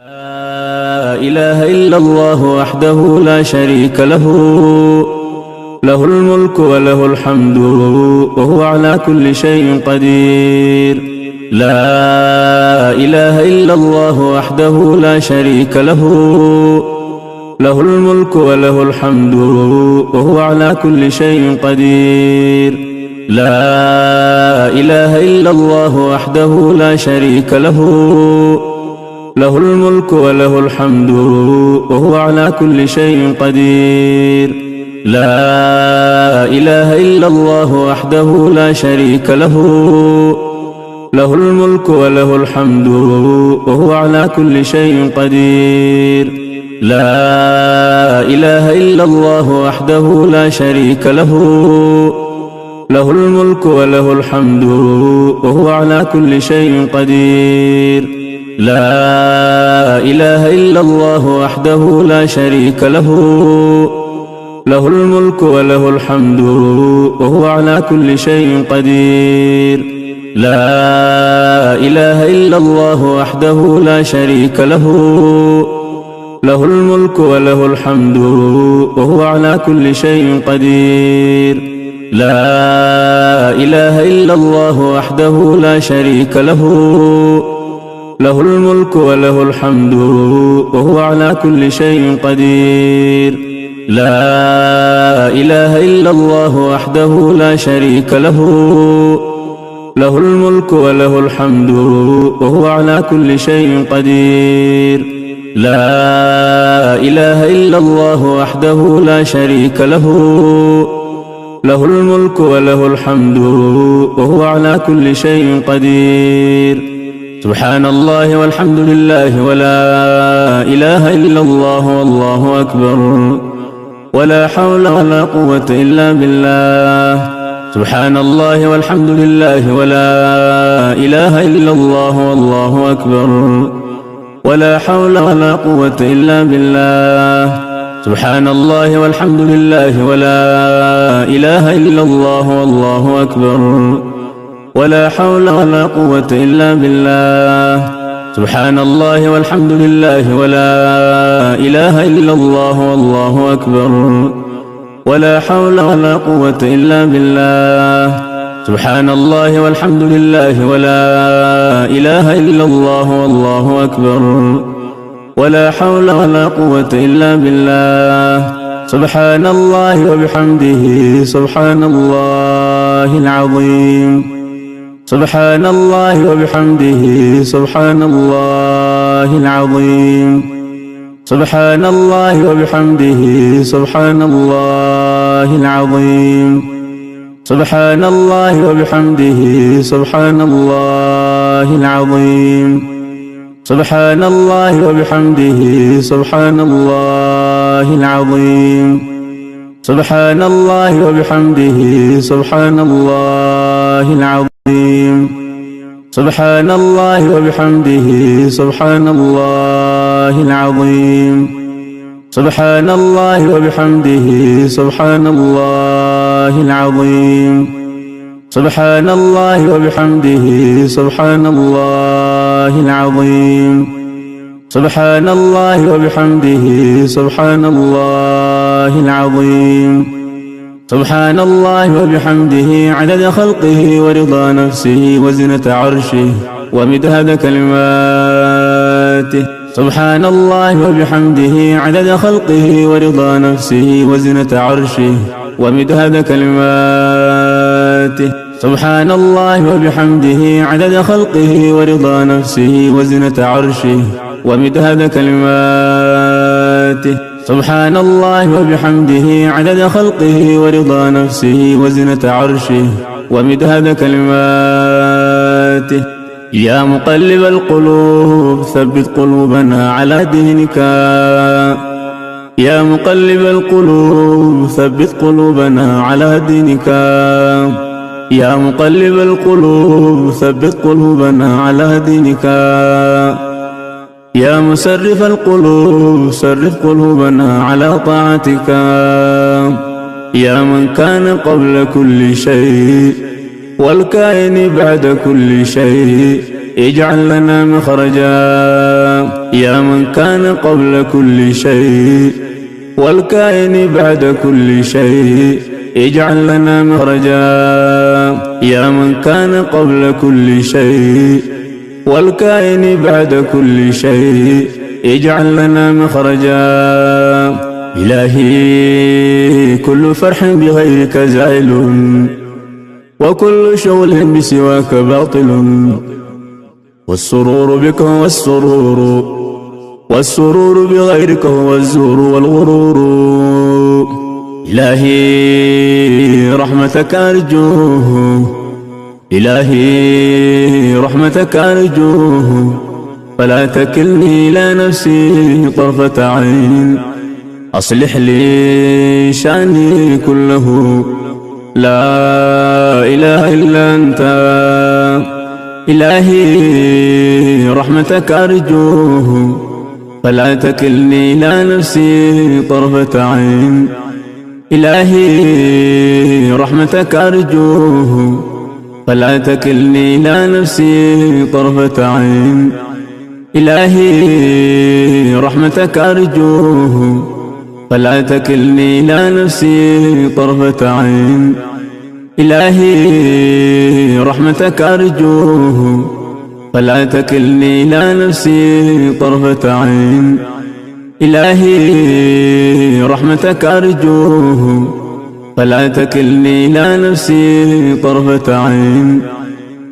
لا إله إلا الله وحده لا شريك له، له الملك وله الحمد وهو على كل شيء قدير. لا إله إلا الله وحده لا شريك له، له الملك وله الحمد وهو على كل شيء قدير. لا إله إلا الله وحده لا شريك له، له الملك وله الحمد وهو على كل شيء قدير. لا إله إلا الله وحده لا شريك له، له الملك وله الحمد وهو على كل شيء قدير. لا إله إلا الله وحده لا شريك له، له الملك وله الحمد وهو على كل شيء قدير. لا إله إلا الله وحده لا شريك له، له الملك وله الحمد وهو على كل شيء قدير. لا إله إلا الله وحده لا شريك له، له الملك وله الحمد وهو على كل شيء قدير. لا إله إلا الله وحده لا شريك له، له الملك وله الحمد وهو على كل شيء قدير. لا إله إلا الله وحده لا شريك له، له الملك وله الحمد وهو على كل شيء قدير. لا إله إلا الله وحده لا شريك له، له الملك وله الحمد وهو على كل شيء قدير. سبحان الله والحمد لله ولا إله إلا الله والله أكبر، ولا حول ولا قوة إلا بالله. سبحان الله والحمد لله ولا إله إلا الله والله أكبر، ولا حول ولا قوة إلا بالله. سبحان الله والحمد لله ولا إله إلا الله والله أكبر، ولا حول ولا قوة إلا بالله. سبحان الله والحمد لله ولا إله إلا الله والله أكبر، ولا حول ولا قوة إلا بالله. سبحان الله والحمد لله ولا إله إلا الله والله أكبر، ولا حول ولا قوة إلا بالله. سبحان الله وبحمده سبحان الله العظيم. سبحان الله وبحمده سبحان الله العظيم. سبحان الله وبحمده سبحان الله العظيم. سبحان الله وبحمده سبحان الله العظيم. سبحان الله وبحمده سبحان الله العظيم. سبحان الله وبحمده سبحان الله العظيم. سبحان الله وبحمده سبحان الله العظيم. سبحان الله وبحمده سبحان الله العظيم. سبحان الله وبحمده سبحان الله العظيم. سبحان الله وبحمده سبحان الله العظيم. سبحان الله وبحمده عدد خلقه ورضا نفسه وزنة عرشه ومداد كلماته. سبحان الله وبحمده عدد خلقه ورضا نفسه وزنة عرشه ومداد كلماته. سبحان الله وبحمده عدد خلقه ورضا نفسه وزنة عرشه ومداد كلماته. سبحان الله وبحمده عدد خلقه ورضا نفسه وزنة عرشه ومداد كلماته. يا مقلب القلوب ثبت قلوبنا على دينك. يا مقلب القلوب ثبت قلوبنا على دينك. يا مقلب القلوب ثبت قلوبنا على دينك. يا مسرف القلوب صرف قلوبنا على طاعتك. يا من كان قبل كل شيء والكائن بعد كل شيء اجعل لنا مخرجا. يا من كان قبل كل شيء والكائن بعد كل شيء اجعل لنا مخرجا. يا من كان قبل كل شيء والكائن بعد كل شيء اجعل لنا مخرجا. إلهي كل فرح بغيرك زائل وكل شغل بسواك باطل، والسرور بك هو والسرور بغيرك هو الزور والغرور. إلهي رحمتك أرجوه، إلهي رحمتك أرجوه، فلا تكلني إلى نفسي طرفة عين. أصلح لي شأني كله، لا إله إلا أنت. إلهي رحمتك أرجوه، فلا تكلني إلى نفسي طرفة عين. إلهي رحمتك أرجوه، فلا تكلني إلى نفسي طرفة عين. إلهي رحمتك أرجوه، فلا تكلني إلى نفسي طرفة عين. إلهي رحمتك أرجوه، فلا تكلني إلى نفسي طرفة عين. إلهي رحمتك أرجوه، فلا تكلني إلى نفسي طرفة عين.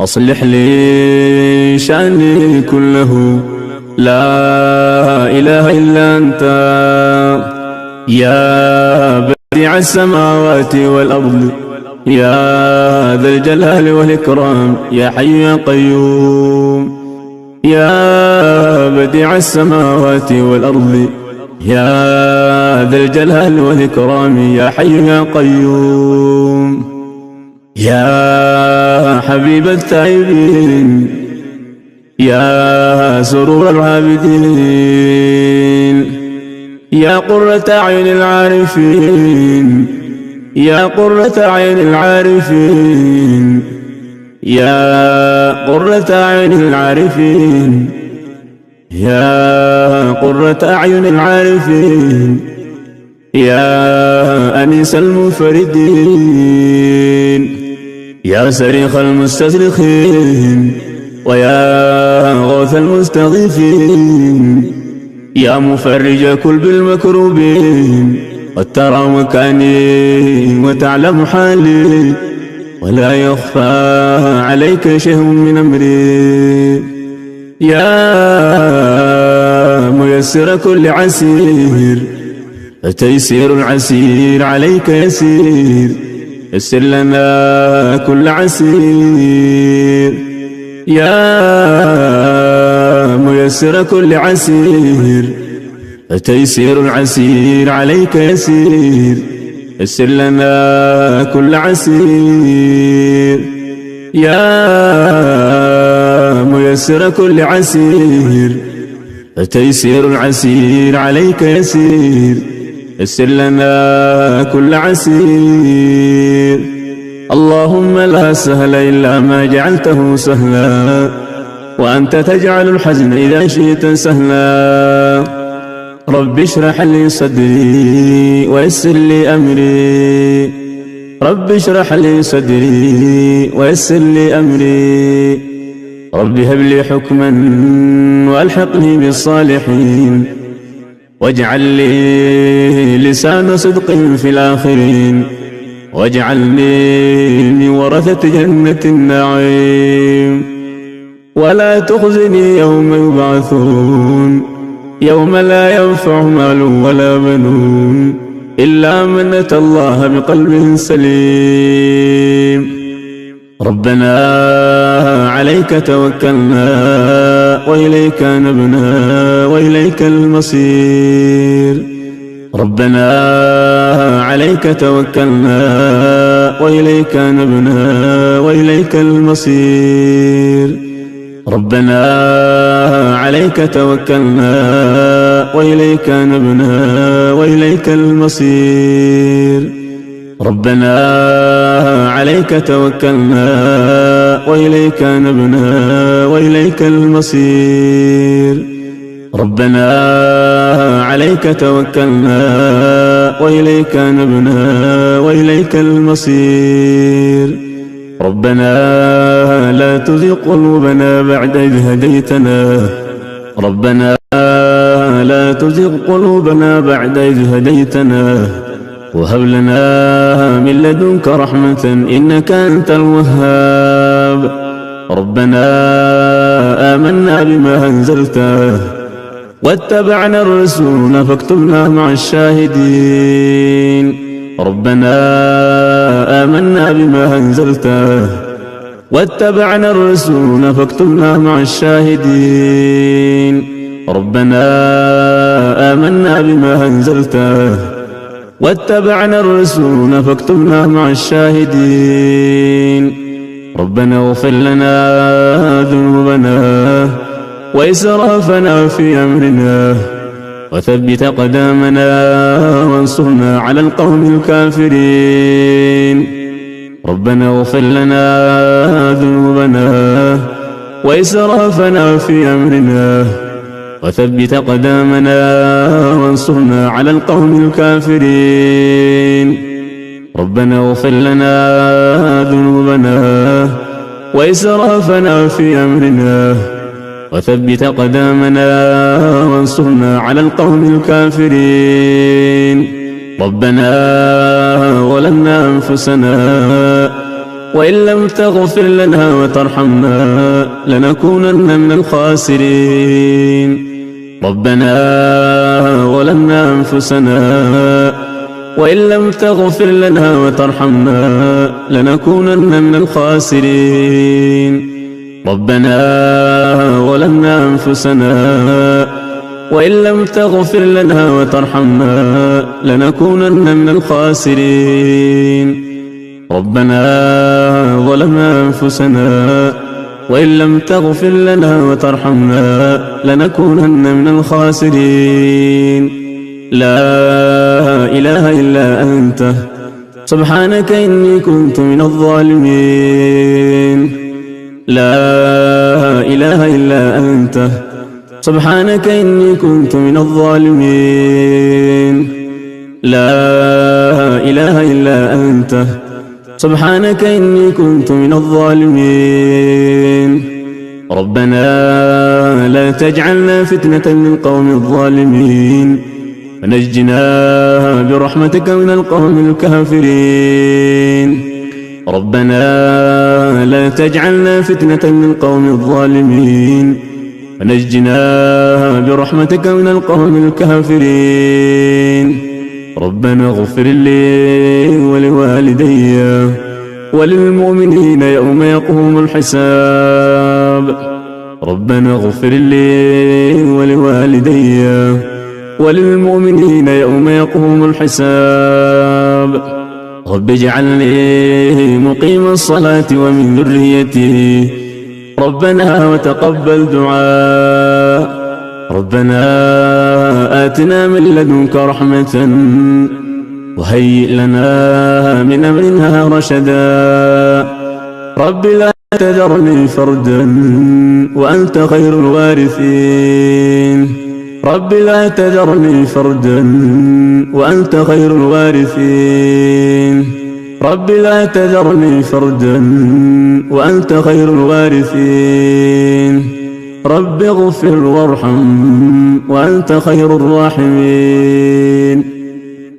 أصلح لي شأني كله، لا إله إلا أنت. يا بديع السماوات والأرض، يا ذا الجلال والإكرام، يا حي يا قيوم. يا بديع السماوات والأرض، يا ذا الجلال والإكرام، يا حي يا قيوم. يا حبيب التائبين، يا سرور العابدين، يا قرة أعين العارفين، يا قرة أعين العارفين، يا قرة أعين العارفين، يا قرة أعين العارفين، يا أنيس المنفردين، يا صريخ المستصرخين، ويا غوث المستغيثين، يا مفرج كل المكروبين. قد ترى مكاني وتعلم حالي، ولا يخفى عليك شيء من أمري. يا ميسر كل عسير، فتيسير العسير عليك يسير. يسر لنا كل عسير، يا ميسر كل عسير، فتيسير العسير عليك يسير. يسر لنا كل عسير، يا ميسر كل عسير، فتيسير العسير عليك يسير. يسر لنا كل عسير. اللهم لا سهل إلا ما جعلته سهلا، وأنت تجعل الحزن إذا شئت سهلا. رب اشرح لي صدري ويسر لي أمري، رب اشرح لي صدري ويسر لي أمري. رب هب لي حكما وألحقني بالصالحين، واجعل لي لسان صدق في الآخرين، واجعلني من ورثة جنة النعيم. ولا تخزني يوم يبعثون، يوم لا ينفع مال ولا بنون إلا من أتى الله بقلب سليم. ربنا عليك توكلنا وإليك نبنا وإليك المصير. ربنا عليك توكلنا وإليك نبنا وإليك المصير. ربنا عليك توكلنا وإليك نبنا وإليك المصير. ربنا عليك توكلنا وإليك نبنا وإليك المصير. ربنا عليك توكلنا وإليك نبنا وإليك المصير. ربنا لا تزغ قلوبنا بعد إذ هديتنا ربنا لا تزغ قلوبنا بعد إذ هديتنا وهب لنا من لدنك رحمة إنك أنت الوهاب. ربنا آمنا بما أنزلته واتبعنا الرسول فاكتبنا مع الشاهدين. ربنا آمنا بما أنزلته واتبعنا الرسول فاكتبنا مع الشاهدين. ربنا آمنا بما أنزلته واتبعنا الرسول فاكتبنا مع الشاهدين. ربنا اغفر لنا ذنوبنا وإسرافنا في أمرنا وثبت أقدامنا وانصرنا على القوم الكافرين. ربنا اغفر لنا ذنوبنا وإسرافنا في أمرنا وثبت أقدامنا وانصرنا على القوم الكافرين. ربنا اغفر لنا ذنوبنا وإسرافنا في أمرنا وثبت أقدامنا وانصرنا على القوم الكافرين. ربنا ظلمنا أنفسنا وإن لم تغفر لنا وترحمنا لنكونن من الخاسرين. ربنا ظلمنا أنفسنا وإن لم تغفر لنا وترحمنا لنكونن من الخاسرين. ربنا ظلمنا أنفسنا وإن لم تغفر لنا وترحمنا لنكونن من الخاسرين. ربنا ظلمنا أنفسنا وإن لم تغفر لنا وترحمنا لنكونن من الخاسرين. لا إله إلا أنت سبحانك إني كنت من الظالمين. لا إله إلا أنت سبحانك إني كنت من الظالمين. لا إله إلا أنت سبحانك إني كنت من الظالمين. ربنا لا تجعلنا فتنة للقوم الظالمين ونجنا برحمتك من القوم الكافرين. ربنا لا تجعلنا فتنة للقوم الظالمين ونجنا برحمتك من القوم الكافرين. ربنا اغفر لي ولوالدي وللمؤمنين يوم يقوم الحساب. ربنا اغفر لي ولوالدي وللمؤمنين يوم يقوم الحساب. رب اجعلني مقيم الصلاة ومن ذريتي ربنا وتقبل دعاء. ربنا آتنا من لدنك رحمة وهيئ لنا من أمرنا رشدا. رب لا تذرني فردا وأنت خير الوارثين. رب لا تذرني فردا وأنت خير الوارثين. رب لا تذرني فردا وأنت خير الوارثين. رب اغفر وارحم وأنت خير الراحمين.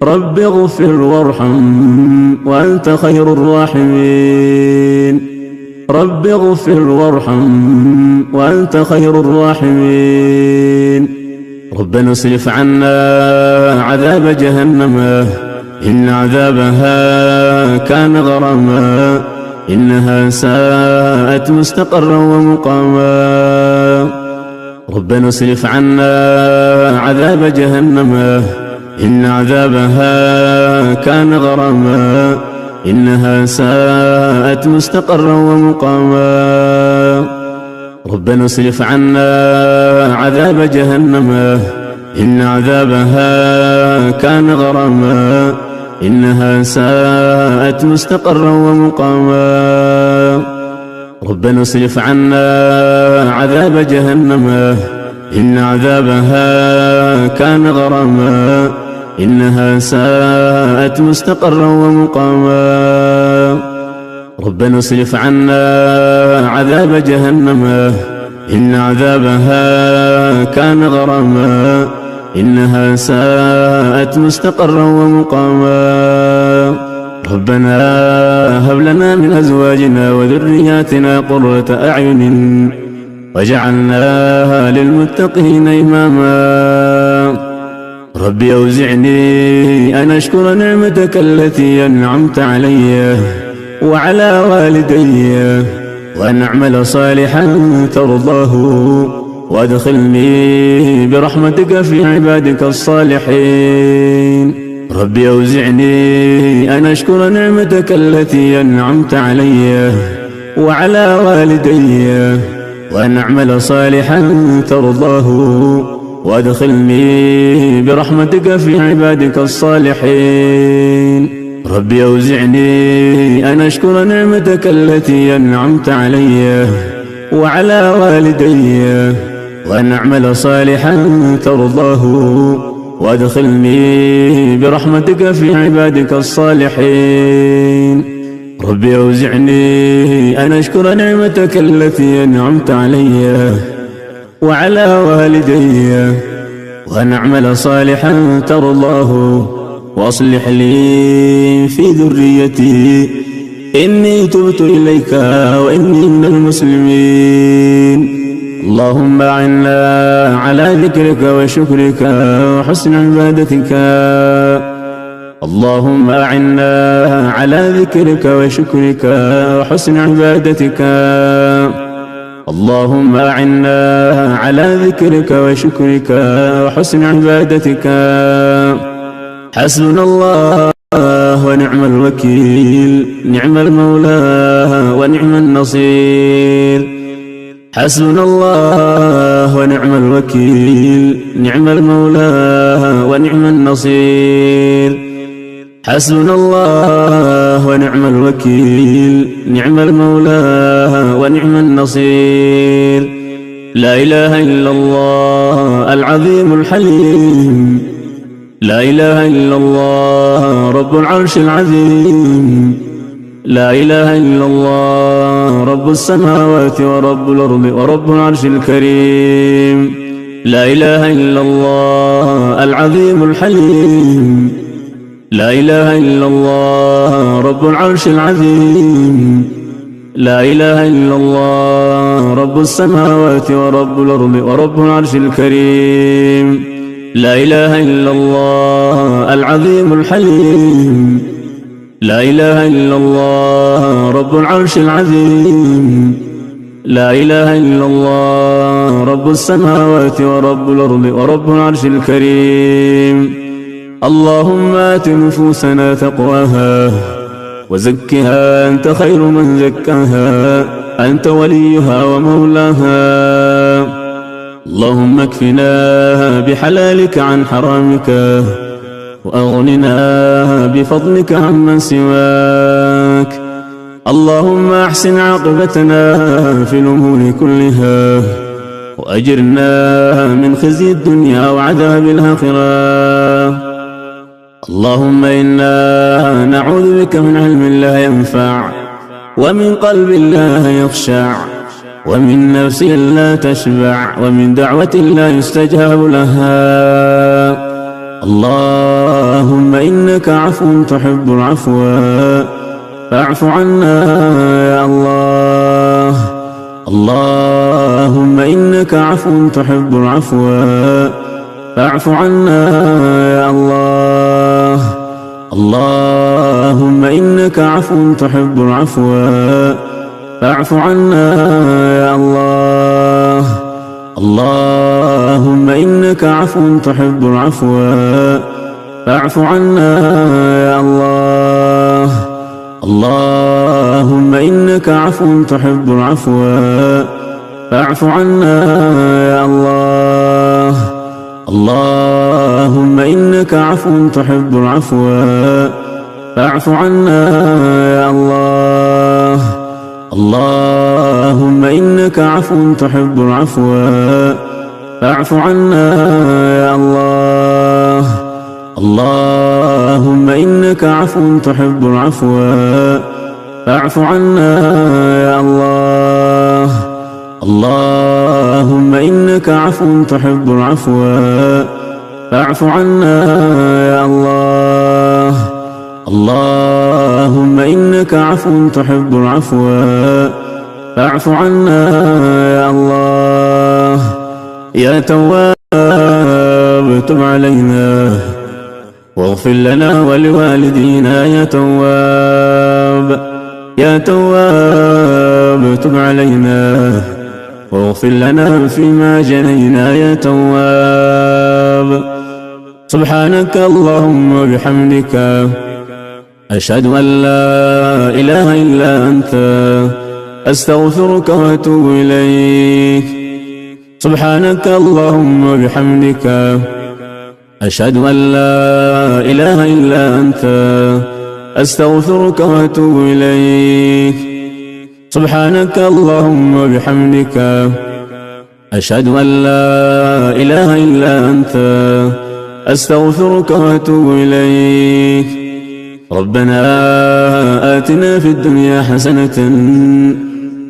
رب اغفر وارحم وأنت خير الراحمين. رب اغفر وارحم وأنت خير الراحمين. ربنا اصرف عنا عذاب جهنم إن عذابها كان غراما إنها ساءت مستقرا ومقاما. ربنا اصرف عنا عذاب جهنم إن عذابها كان غراما إنها ساءت مستقرا ومقاما. ربنا اصرف عنا عذاب جهنم إن عذابها كان غراما إنها ساءت مستقرا ومقاما. ربنا اصرف عنا عذاب جهنم إن عذابها كان غراما إنها ساءت مستقرا ومقاما ربنا اصرف عنا عذاب جهنم إن عذابها كان غراما إنها ساءت مستقرا ومقاما ربنا هب لنا من أزواجنا وذرياتنا قرة أعين واجعلنا للمتقين إماما ربي أوزعني أن أشكر نعمتك التي أنعمت علي وعلى والدي وأن أعمل صالحا ترضاه وأدخلني برحمتك في عبادك الصالحين ربي أوزعني أن أشكر نعمتك التي أنعمت علي وعلى والدي وأن أعمل صالحا ترضاه وأدخلني برحمتك في عبادك الصالحين ربي أوزعني أن أشكر نعمتك التي أنعمت علي وعلى والدي وأن أعمل صالحا ترضاه وأدخلني برحمتك في عبادك الصالحين ربي أوزعني أن أشكر نعمتك التي أنعمت علي وعلى والدي وأن أعمل صالحا ترضاه وأصلح لي في ذريتي إني تبت إليك وإني من المسلمين اللهم أعنا على ذكرك وشكرك وحسن عبادتك اللهم أعنا على ذكرك وشكرك وحسن عبادتك اللهم أعنا على ذكرك وشكرك وحسن عبادتك حسبنا الله ونعم الوكيل نعم المولى ونعم النصير حسبنا الله ونعم الوكيل نعم المولى ونعم النصير حسبنا الله ونعم الوكيل نعم المولى ونعم النصير لا إله إلا الله العظيم الحليم لا إله إلا الله رب العرش العظيم لا إله إلا الله رب السماوات ورب الأرض ورب العرش الكريم لا إله إلا الله العظيم الحليم لا إله إلا الله رب العرش العظيم لا إله إلا الله رب السماوات ورب الأرض ورب العرش الكريم لا إله إلا الله العظيم الحليم لا إله إلا الله رب العرش العظيم لا إله إلا الله رب السماوات ورب الأرض ورب العرش الكريم اللهم آت نفوسنا تقواها وزكها أنت خير من زكاها أنت وليها ومولاها اللهم اكفنا بحلالك عن حرامك وأغننا بفضلك عمن سواك اللهم أحسن عاقبتنا في الأمور كلها وأجرنا من خزي الدنيا وعذاب الآخرة اللهم إنا نعوذ بك من علم لا ينفع ومن قلب لا يخشع ومن نفس لا تشبع ومن دعوة لا يستجاب لها اللهم إنك عفو تحب العفو فاعف عنا يا الله اللهم إنك عفو تحب العفو فاعف عنا يا الله اللهم إنك عفو تحب العفو فاعف عنا يا الله اللهم إنك عفو تحب العفو فاعف عنا يا الله اللهم إنك عفو تحب العفو فاعف عنا يا الله اللهم إنك عفو تحب العفو فاعف عنا يا الله اللهم إنك عفو تحب العفو فاعف عنا يا الله. اللهم إنك عفو تحب العفو فاعف عنا يا الله. اللهم إنك عفو تحب العفو فاعف عنا يا الله. اللهم إنك عفو تحب العفو فاعف عنا يا الله. يا تواب تب علينا واغفر لنا ولوالدينا. يا تواب يا تواب تب علينا واغفر لنا فيما جنينا. يا تواب سبحانك اللهم وبحمدك أشهد أن لا إله إلا أنت أستغفرك وأتوب إليك. سبحانك اللهم وبحمدك أشهد أن لا إله إلا أنت أستغفرك وأتوب إليك. سبحانك اللهم وبحمدك أشهد أن لا إله إلا أنت أستغفرك وأتوب إليك. ربنا آتنا في الدنيا حسنة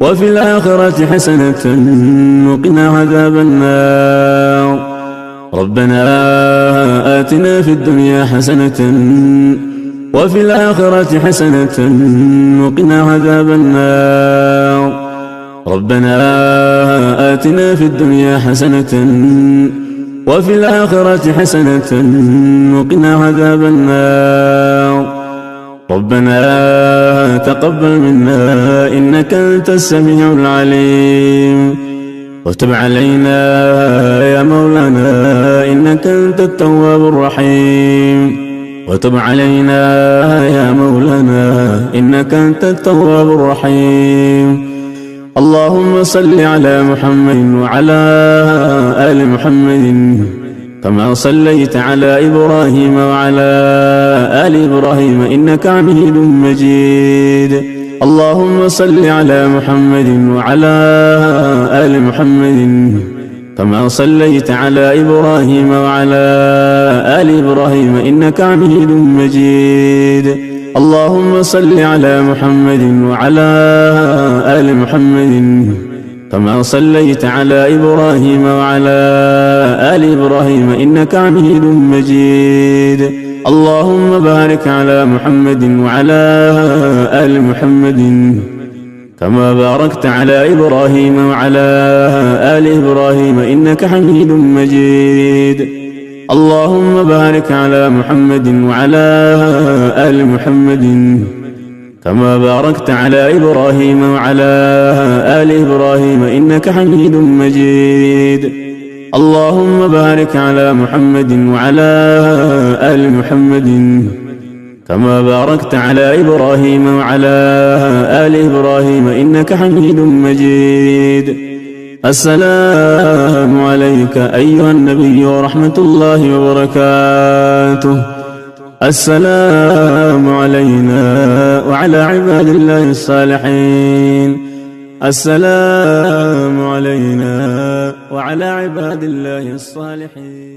وفي الآخرة حسنة وقنا عذاب النار. ربنا آتنا في الدنيا حسنة وفي الآخرة حسنة وقنا عذاب النار. ربنا آتنا في الدنيا حسنة وفي الآخرة حسنة وقنا عذاب النار. ربنا تقبل منا إنك أنت السميع العليم وتب علينا يا مولانا إنك أنت التواب الرحيم. وتب علينا يا مولانا إنك أنت التواب الرحيم. اللهم صل على محمد وعلى آل محمد كما صليت على إبراهيم وعلى آل إبراهيم إنك حميد مجيد. اللهم صل على محمد وعلى آل محمد كما صليت على إبراهيم وعلى آل إبراهيم إنك حميد مجيد. اللهم صل على محمد وعلى آل محمد كما صليت على إبراهيم وعلى آل إبراهيم إنك حميد مجيد. اللهم بارك على محمد وعلى آل محمد كما باركت على إبراهيم وعلى آل إبراهيم إنك حميد مجيد. اللهم بارك على محمد وعلى آل محمد كما باركت على إبراهيم وعلى آل إبراهيم إنك حميد مجيد. اللهم بارك على محمد وعلى آل محمد كما باركت على إبراهيم وعلى آل إبراهيم إنك حميد مجيد. السلام عليك أيها النبي ورحمة الله وبركاته. السلام علينا وعلى عباد الله الصالحين. السلام علينا وعلى عباد الله الصالحين.